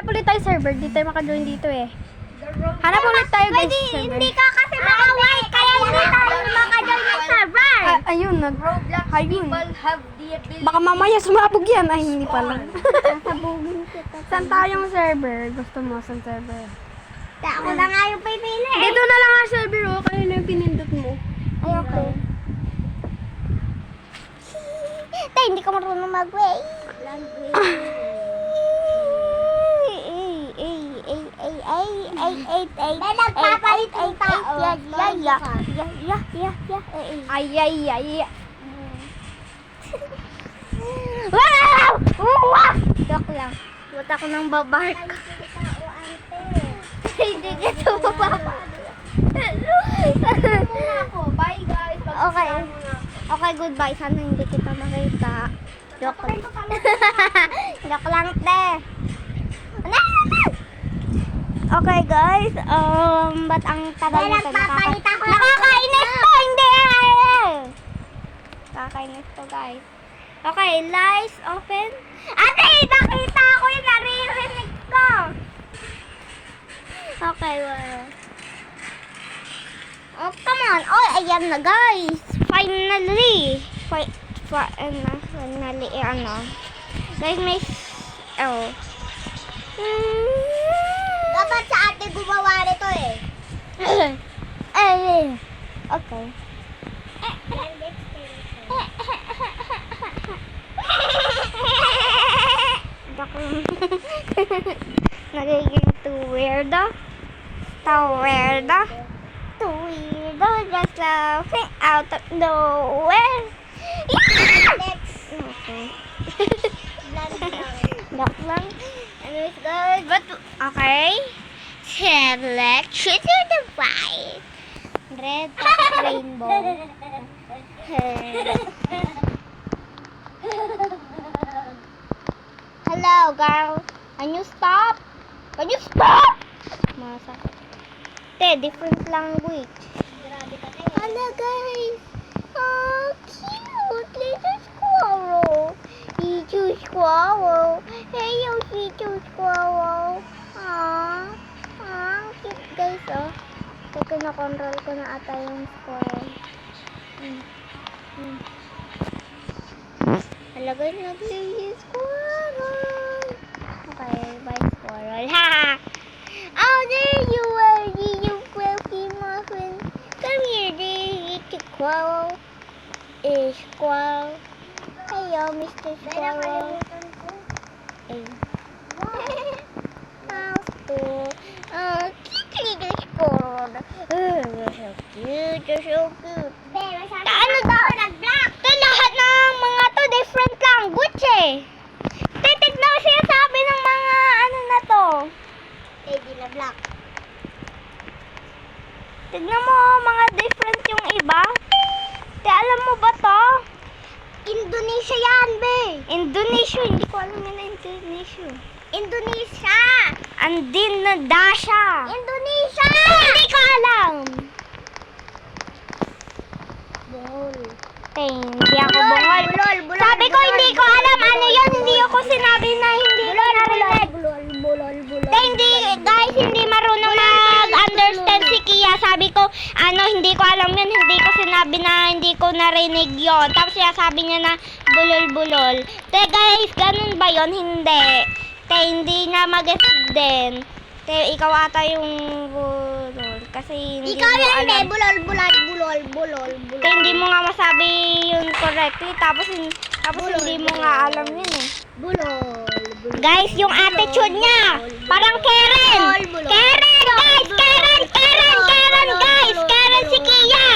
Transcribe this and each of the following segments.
ulit tayo server, di tayo maka-join dito eh. Hanap ulit tayo guys server. Hindi ka kasi maka-white, kaya hindi tayo maka-join ng server. Ayun, Roblox ayun. people have the ability. Baka mamaya sumabog yan. Ay, hindi pala. Sabugin kita. Saan tayong server? Gusto mo saan server? Ako na nga yung pipili. Dito na lang ang server oh. Kaya na yung pinindot mo. Ay, okay. Tay, hindi ka marunong mag-way. May nagpapalit ang tao. Ay, ay, ay. Wow! Joke lang. Ba't ako nang babark? Hindi ka ito mapapa. Bye guys. Okay. Okay, goodbye. Sana hindi kita makita. Joke lang. Joke lang, te. Okay, guys. Ba't ang tagal nito? Nakakainis to! Hindi! Nakakainis to, guys. Okay, lights open. Ate, nakita ko yung naririnig ko. Okay, well. Oh, come on. Oh, ayan na, guys. Finally. Finally, Guys, may... Oh. Dapat sa ate gumawa nito eh. Okay. Nagiging too weirdo. Too weirdo. Just laughing out of nowhere. Next. Okay. Lock lang. Anyways, guys. But, okay. Select. Choose your device. Red, rainbow. Hello, girl. Can you stop? Can you stop? Masakit. Te, different language. Hello, guys. Oh, cute. Little squirrel. Little squirrel. Hey, you little squirrel. Cute, guys, oh. So, kinakontrol ko na ata yung squirrel. Hello, guys. Little squirrel. Okay, bye, squirrel. Ha! Oh, there you are, you fluffy muffin. Come here, little squirrel. Squirrel. Hello, Mr. Squirrel. Hey. How's cool? Oh, cute little squirrel. You're so cute. You're so cute. Ano daw? Ito lahat ng mga to different language eh. Titignan siya sabi ng mga ano na to. Lady na black. Tignan mo, mga different yung iba. Alam mo ba to? Indonesia yan, be. Indonesia, hindi ko alam yun na Indonesia. Indonesia. Andin na Dasha. Indonesia. Hindi ko alam. Bungol. Hindi ako bungol. Sabi ko hindi ko alam ano yun. Hindi ako sinabi na hindi ko narinig. Hindi, guys, hindi marunong mag-understand si Kia. Sabi ko, hindi ko alam yun. Hindi ko sinabi na hindi ko narinig yon. Tapos siya sabi niya na bulol-bulol. Te, guys, ganun ba yon? Hindi. Te, hindi na mag-guess din. Te, ikaw ata yung bulol. Kasi hindi Ikaw mo yan, alam. bulol. Te, hindi mo nga masabi yun correctly. Tapos hindi mo nga alam yun eh. Bulol. Guys, yung attitude niya, parang Karen. Karen, guys! Karen, guys! Karen si Kia!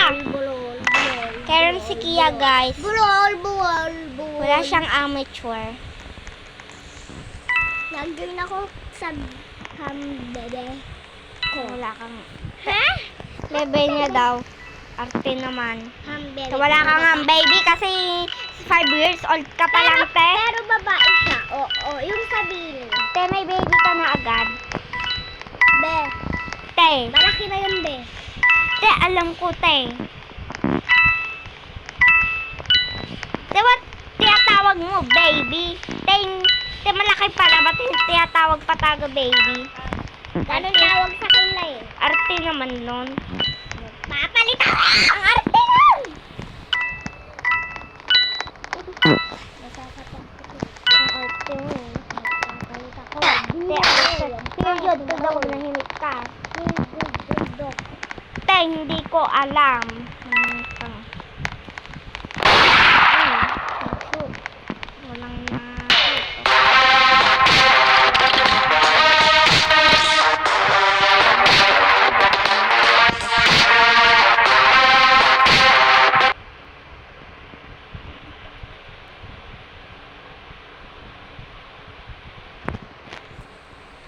Karen si Kia, guys. Bulol. Wala siyang amateur. Nag-join ako sa bebe ko. Wala kang... Ha? Bebe niya daw. Arte naman. Hambebe. So, wala kang baby kasi 5 years old ka pa lang, te. Pero babae siya. Oo, yung sabihin. Te, may baby ka na agad. Be. Te. Malaki na yun, be. Te, alam ko, te. Te, what? Tinatawag mag-move, baby. Te malaki pala, ba't yung tinatawag patago, baby? Ganun tawag sa kulay eh. Arte naman nun. Papalit ako! Ang arte nun! Ang arte nun. Papalit ako. Period, to daw, nahimik ka. Te, hindi ko alam. Walang na.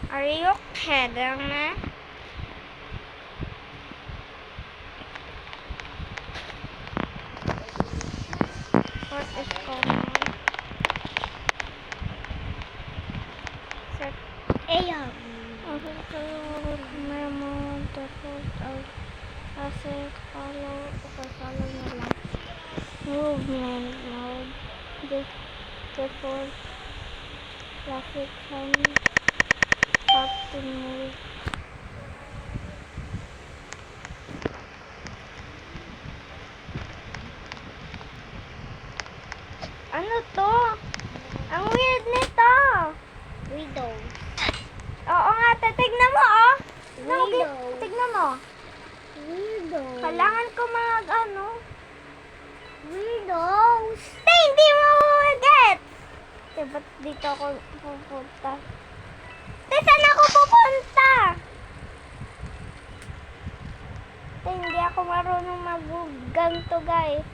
Are you kidding me? What is going on? Set Ayan. Movement mode. Default graphic time. Tap to move. Ano to? Ang weird nito. Windows. Oo nga, tignan mo, oh. Windows. Tignan mo. Windows. Kailangan ko ano. Windows. Hindi mo get. Ba't dito ako pupunta? Saan ako pupunta? Hindi ako marunong mag-ganto, guys.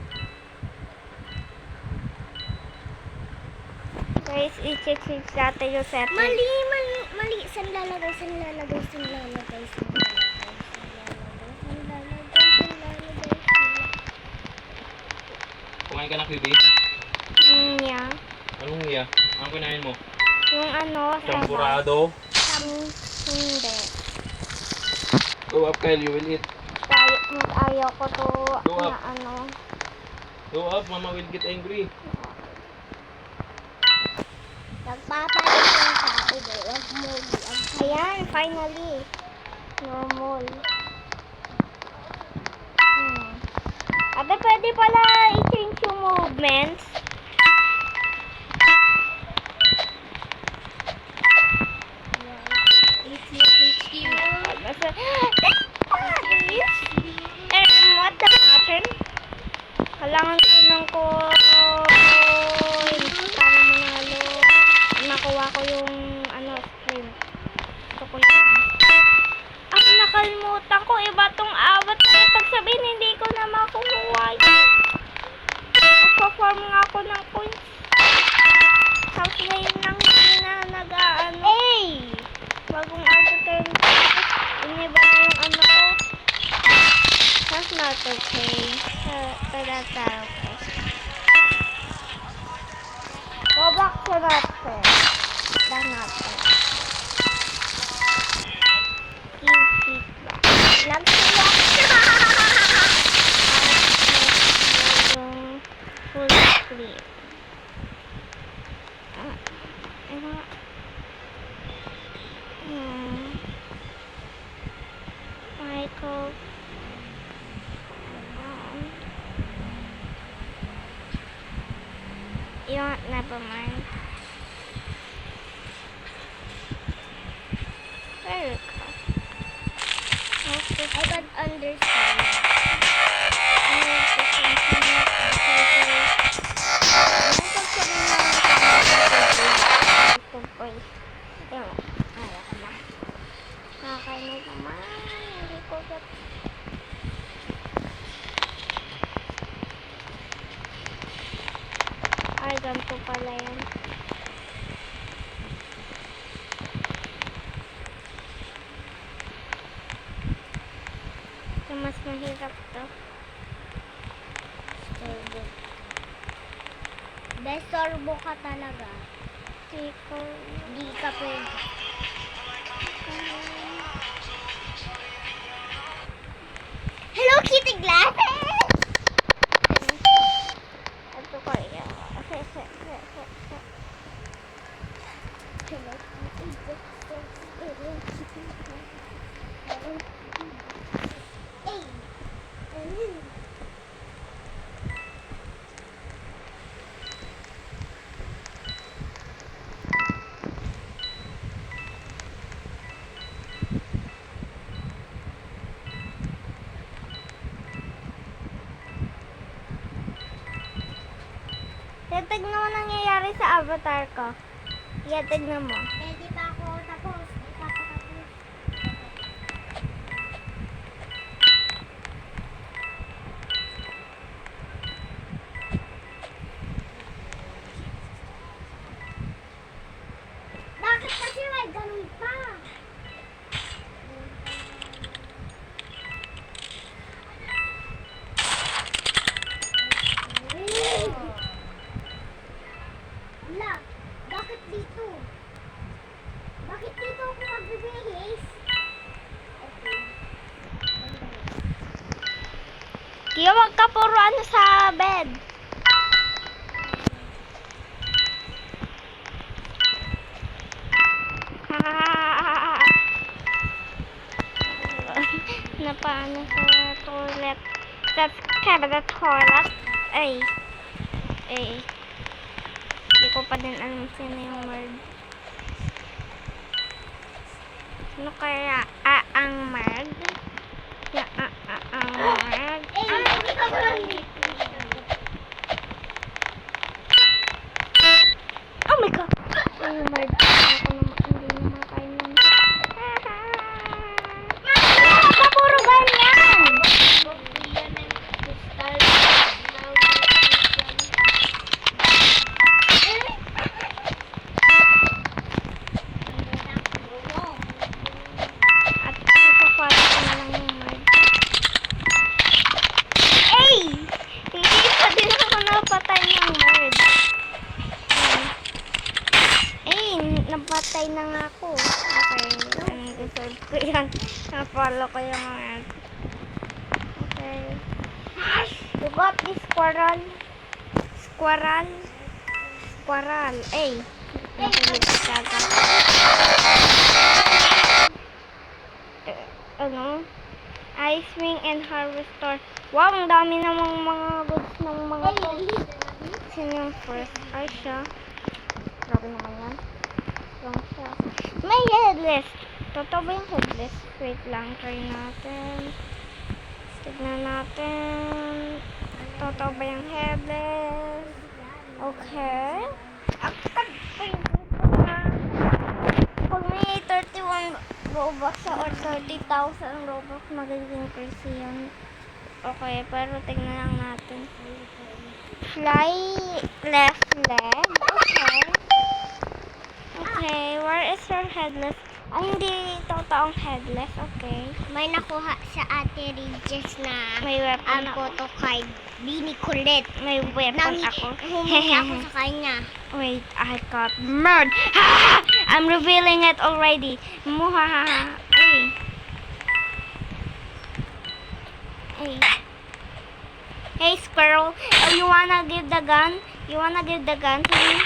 Guys, i-check natin yung setting. Mali. Saan lalagay? Kumain ka na, QB? Yeah. Anong iya? Anong kinain mo? Yung ano, Champurado? Hindi. Go up, Kyle. You will eat. Ayaw ko to Go na up. ano. Go up. Mama will get angry. Nagpapalit yung sabi ko. Wag mo. Ayan, finally. Normal. Abe, pwede pala i-change yung movements. What the pattern? Kailangan ko ng coin para manalo. Nakuha ko yung screen. Gusto ko yun. Ang nakalimutan ko, iba tong awat. Pag sabihin, hindi ko na makukuha yun. Magpa-farm nga ako ng coins. Tapos ngayon lang hindi na nag-aano. Bagong avatar. Iniba na yung ano ko. That's not okay. That's not okay. Go back to that thing. That's not okay. Give feedback. Yung full screen. Michael. Never mind. Very cool. I don't understand. Ay, ganito pala yan. So, mas mahirap to. Desorbo ka talaga. Sticker. Di ka pwede. Hello Kitty glasses! Ito ko yan. tignan mo nangyayari sa avatar ko. Yeah, tignan mo. Hindi pa ako tapos. Ipapatapos. Bakit kasi may ganun pa? Wala. Bakit dito? Bakit dito ako magbibihis? Okay. Kaya wag ka puro ano sa bed. Napaano sa toilet. That's kind of the toilet. Ay. Hindi ko pa din alam sino yung word. Ano kaya ang mag? Ang mag? Hindi ka ba lang Oh my God! Ay, yung word. Ako naman, hindi naman kayo nun. Bakit ka puro ganyan? At ipapala ko na lang yung word. Ay! Hindi pa din ako napatay ng word. Ay, napatay na nga ako. Okay, deserve ko yan. Napalo ko yung word. Okay. You got this squirrel. Squirrel. Squirrel. Ay. Nakulit ka agad. Ano? Ice wing and harvester. Wow, ang dami namang mga goods ng mga to. Sino yung first? Ay, siya. Grabe naman yan. Lang siya. May headless. Totoo ba yung headless? Wait lang. Try natin. Tignan natin. Totoo ba yung headless? Okay. Pag may 31 Robux or 30,000 Robux, magiging crazy yan. Okay, pero tignan lang natin. Fly left leg. Okay. Okay, where is your headless? Ay, hindi totoong headless. Okay. May nakuha sa Ate Regis na May weapon ang ako. photo card. Bini kulit. May weapon ako. Humingi ako sa kanya. Wait, I got murdered. I'm revealing it already. Muhahaha. Hey. Hey. Hey, squirrel. Oh, you wanna give the gun? You wanna give the gun to me?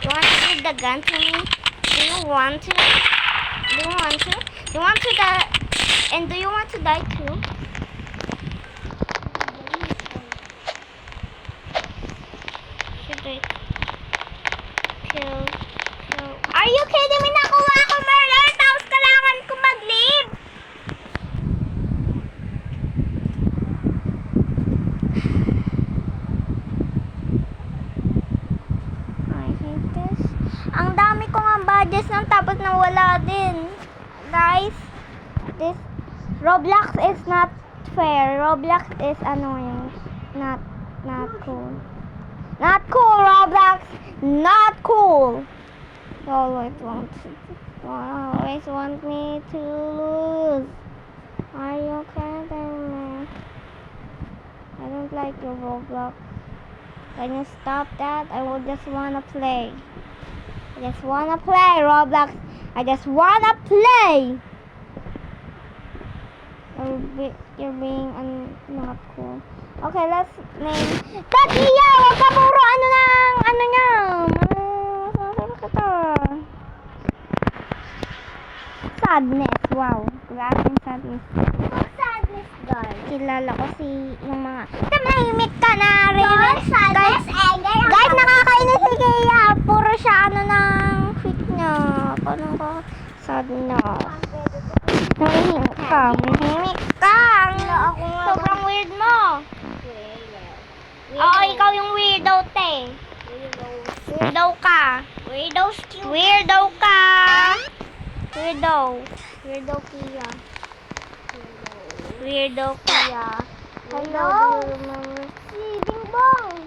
You wanna give the gun to me? Do you want to? Do you want to? Do you want to die? And do you want to die too? Should I kill? Are you kidding me? Nakuha ko murder! Tapos kailangan ko mag-leave! I hate this. Ang dami ko nga badges nang tapos nawala din. Guys, this Roblox is not fair. Roblox is annoying. Not cool. Not cool, Roblox! Not cool! You always want me to lose. Are you kidding me? I don't like your Roblox. Can you stop that? I would just wanna play. I just wanna play, Roblox. I just wanna play. You're being not cool. Okay, let's name. Takiya! Huwag ka puro ano niya. Sadness. Wow. Klaseng sadness. Sadness girl. Kilala ko si yung mga... Tamahimik ka na rin. Sadness, anger. Guys, nakakainis si Kaya. Puro siya ng fit niya. Parang ko sadness. Mahimik ka. Sobrang weird mo. Oo, ikaw yung weirdo, te. Weirdo ka. Weirdo's cute. Weirdo ka. Weirdo. Weirdo Kia. Weirdo Kia. Hello? Do you remember? Si Ding Bong.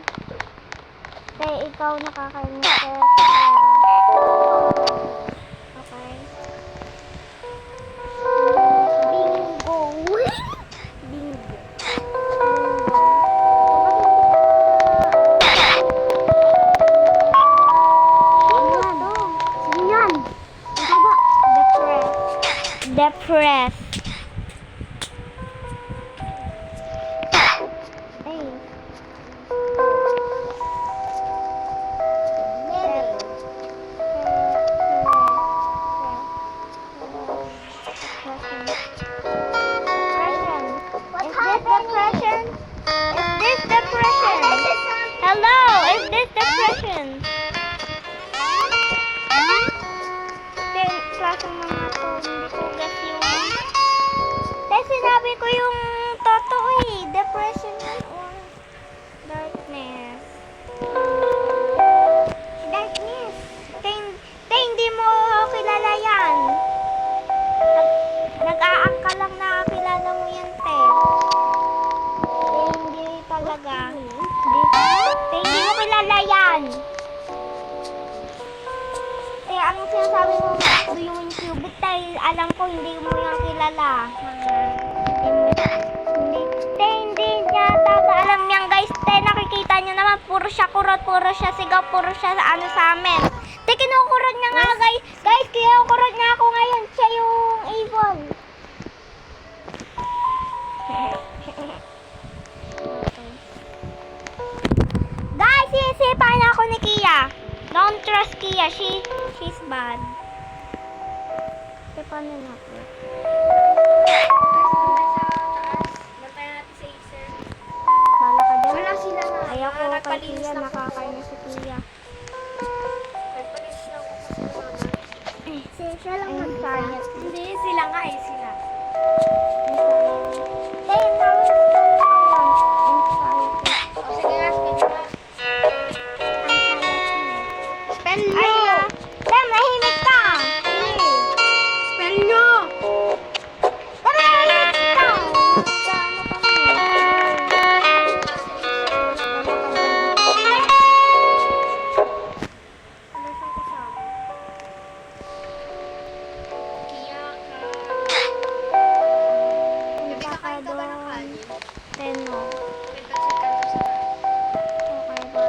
Te, ikaw nakakainis ka. Okay. Bingo. Bingo. Sino yan? Ang taba. Depressed. Ay. What Is this happened? depression? Is this depression? Hello, is this depression? Ten, klaseng mga to, hindi ko get yung... Dahil sinabi ko yung totoo eh, depression yun or darkness. Darkness. Te, hindi mo kilala yan. Nag-aak ka lang na kilala mo yan, te. Te, hindi talaga. Hindi mo kilala yan. Te, anong sinasabi mo? Do you mean cubit? Te, alam ko hindi mo yan kilala. Hindi niya talaga alam yan, guys. Te, nakikita niyo naman, puro siya kurot, puro siya sigaw, puro siya ano sa amin. Te, kinukurot niya nga, guys. Guys, kinukurot niya ako ngayon. Siya yung evil. Guys, sisipain ako ni Kia. Don't trust Kia. She's bad. Paano na po? Bantayan natin sa Acer. Bala ka dyan. Wala sila na. Ayaw ko kay Nagpalinis Kia. na po. Nakakainis si Kia. Nagpalinis na ako kasi mama. Siya lang mag-sayat. Hindi, sila nga eh, sila. O sige nga, spell na. Spell nyo! Tem, nahimik ka! Spell nyo! Tem, nahimik ka! Ano kami? Ano sa kasama? Kia ka. Gabi kakain ka ba ng kanin? Teno. May pansit ka doon sa Okay ba?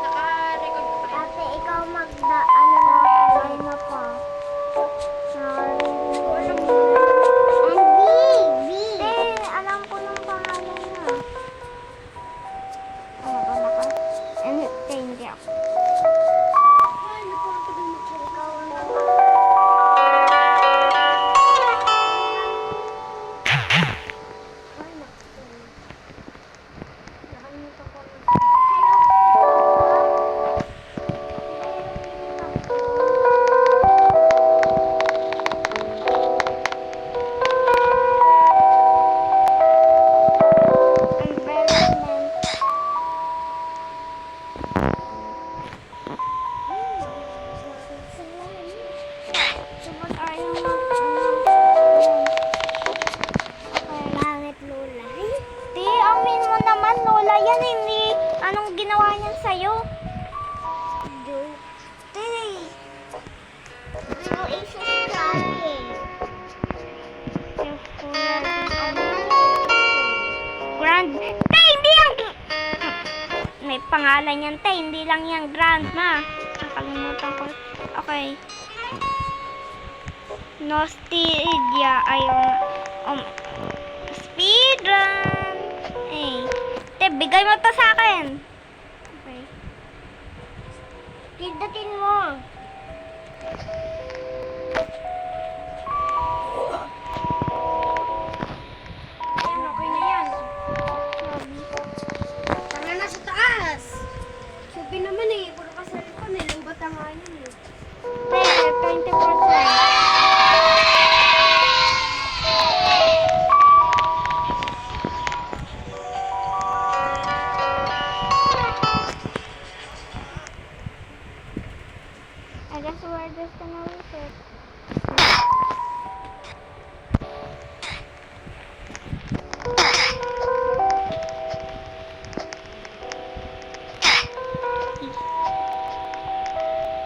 naka-record ka pa rin? Ate, ikaw ano na pa. Alam ko ng pangalan niya. Ano ba naka? Hindi ako. Ay, napunta din mo. Ikaw ang nakalimutan ko ang Environment. Sunod ay yung Bakit Lola? Di, amin mo naman, Lola. Yan hindi. Anong ginawa niyan sa'yo? Joke. Di. Zero Ace is crying. Grand. Te, hindi yan. May pangalan yan, te. Hindi lang yan grandma. Nakalimutan ko. Okay. Nostalgia. Ayun. Speedrun. Eh. Te, bigay mo to sa akin. Okay. Pindutin mo. Ayan, okay na yan. Tara na sa taas. Sabi naman eh, puro ka sa likod eh. Lumbat ang nga yun eh. Te, 20%. we're just gonna reset.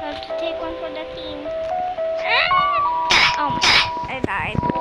Have to take one for the team. Oh, I died.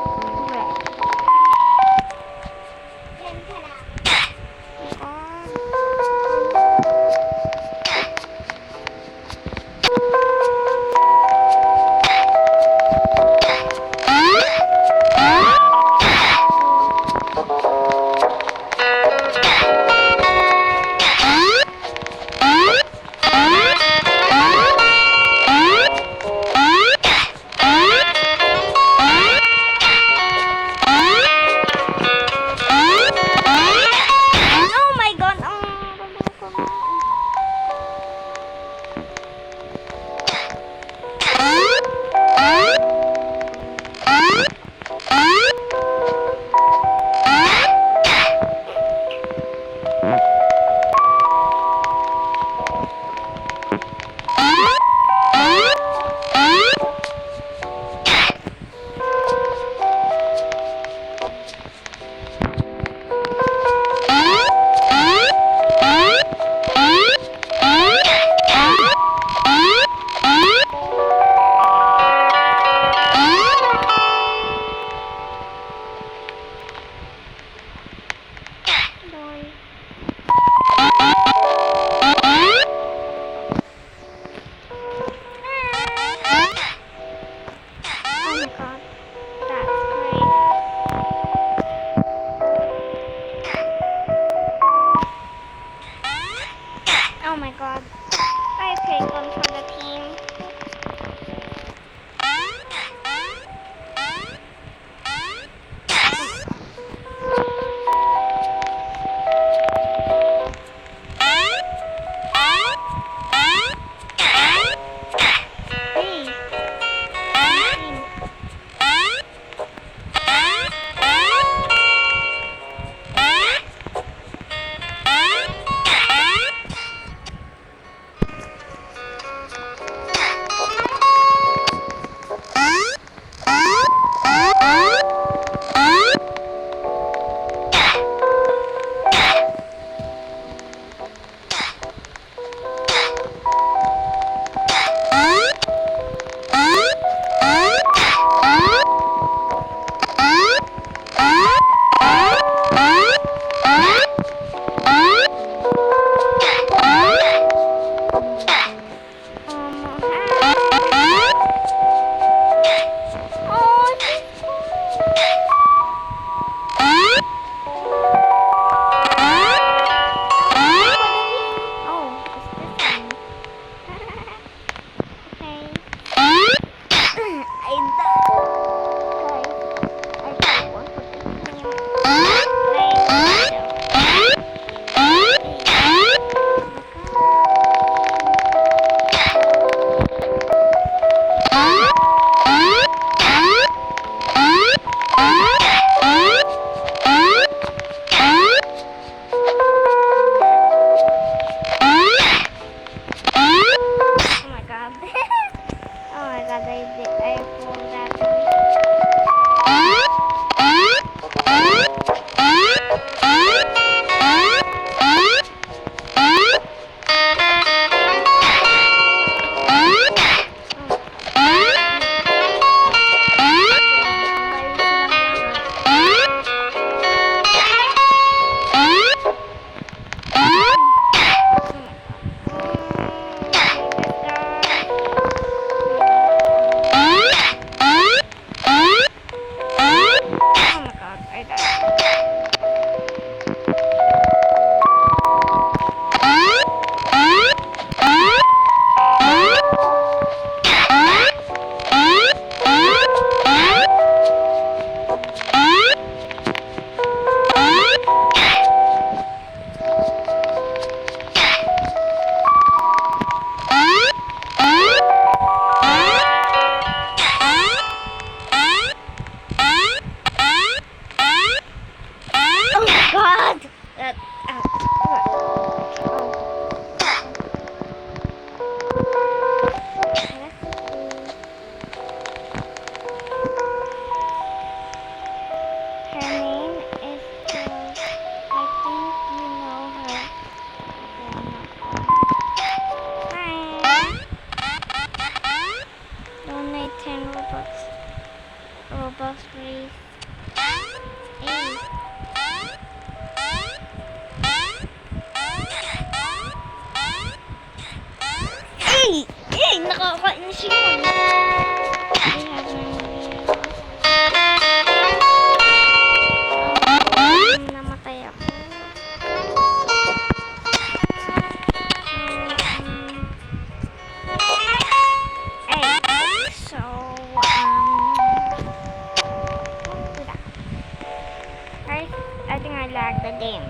10 Robux. Robux race. Ay. Ay! Nakakainis yun. I have no idea. Namatay ako. So, first, I think I lagged the game.